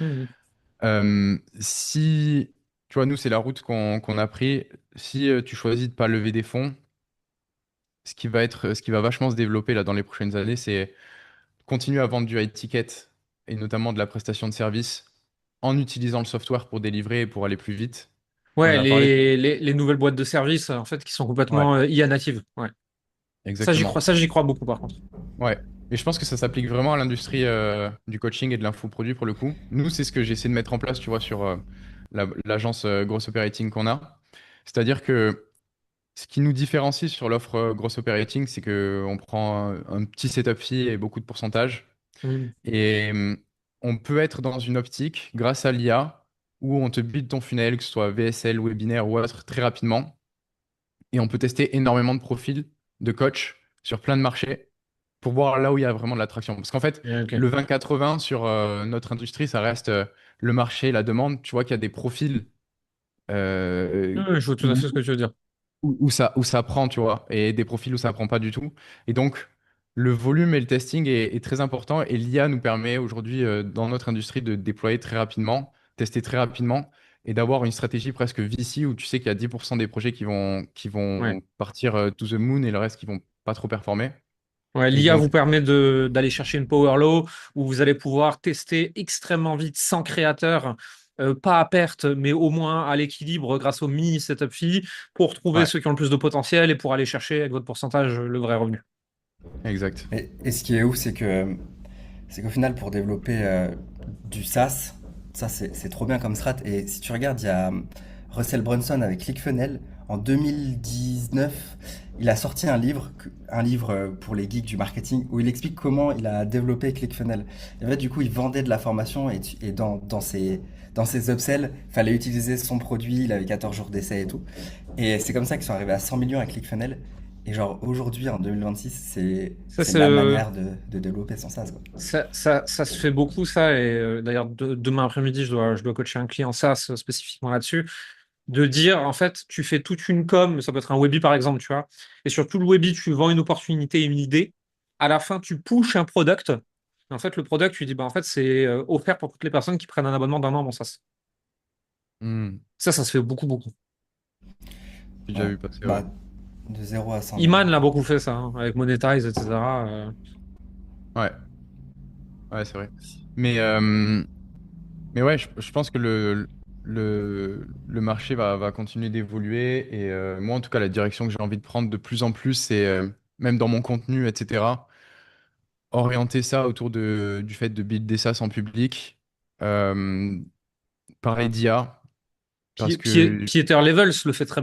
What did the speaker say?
Mhm. Si, tu vois, nous, c'est la route qu'on a pris. Si tu choisis de pas lever des fonds, ce qui va vachement se développer là dans les prochaines années, c'est continuer à vendre du high ticket et notamment de la prestation de service en utilisant le software pour délivrer et pour aller plus vite. On Ouais, a parlé. les nouvelles boîtes de services, en fait, qui sont Ouais, complètement IA natives. Ouais. exactement. Ça, j'y crois beaucoup, par contre. Ouais. Et je pense que ça s'applique vraiment à l'industrie du coaching et de l'infoproduit pour le coup. Nous, c'est ce que j'ai essayé de mettre en place, tu vois, sur l'agence Gross Operating qu'on a. C'est-à-dire que ce qui nous différencie sur l'offre Gross Operating, c'est qu'on prend un petit setup fee et beaucoup de pourcentage. Mhm. Et on peut être dans une optique, grâce à l'IA, où on te bide ton funnel, que ce soit VSL, webinaire ou autre, très rapidement. Et on peut tester énormément de profils de coach sur plein de marchés pour voir là où il y a vraiment de l'attraction. Parce qu'en fait, Ouais, ok. le 20-80 sur notre industrie, ça reste le marché, la demande. Tu vois qu'il y a des profils euh, Ouais, je vois tout à où, fait ce que tu veux dire. où ça prend, tu vois, et des profils où ça prend pas du tout. Et donc, le volume et le testing est très important. Et l'IA nous permet aujourd'hui, dans notre industrie, de déployer très rapidement, tester très rapidement et d'avoir une stratégie presque VC où tu sais qu'il y a 10% des projets qui Ouais. vont partir to the moon et le reste qui vont pas trop performer. Ouais, Et l'IA donc, vous permet d'aller chercher une power law où vous allez pouvoir tester extrêmement vite sans créateur, pas à perte, mais au moins à l'équilibre grâce au mini setup fee pour trouver ouais, ceux qui ont le plus de potentiel et pour aller chercher avec votre pourcentage le vrai revenu. exact. Et ce qui est ouf, c'est qu'au final, pour développer du SaaS, ça c'est trop bien comme strat. Et si tu regardes, il y a Russell Brunson avec ClickFunnels. En 2019, il a sorti un livre pour les geeks du marketing où il explique comment il a développé ClickFunnels. Et en fait, du coup, il vendait de la formation et dans ses upsells, il fallait utiliser son produit. Il avait 14 jours d'essai et tout. Et c'est comme ça qu'ils sont arrivés à 100 millions avec ClickFunnels. Et genre aujourd'hui, en 2026, Ça, c'est c'est, la manière de développer son SaaS, quoi. ça se fait beaucoup, ça. Et d'ailleurs, demain après-midi, je dois coacher un client SaaS spécifiquement là-dessus. De dire, en fait, tu fais toute une com, ça peut être un Webi par exemple, tu vois. Et sur tout le Webi, tu vends une opportunité et une idée. À la fin, tu pushes un product. En fait, le product, tu dis, bah, en fait, c'est offert pour toutes les personnes qui prennent un abonnement d'un an avant ça. Hmm, Ça se fait beaucoup, beaucoup. j'ai déjà Ouais. vu passer, ouais. Bah, de 0 à 100 000. Iman l'a beaucoup fait, ça, hein, avec Monetize, etc. Ouais, ouais, c'est vrai. Mais, mais ouais, je pense que le marché va continuer d'évoluer. Et moi, en tout cas, la direction que j'ai envie de prendre de plus en plus, c'est même dans mon contenu, etc., orienter ça autour du fait de build des SaaS en public, euh, pareil d'IA, parce que Pieter Levels le fait très bien.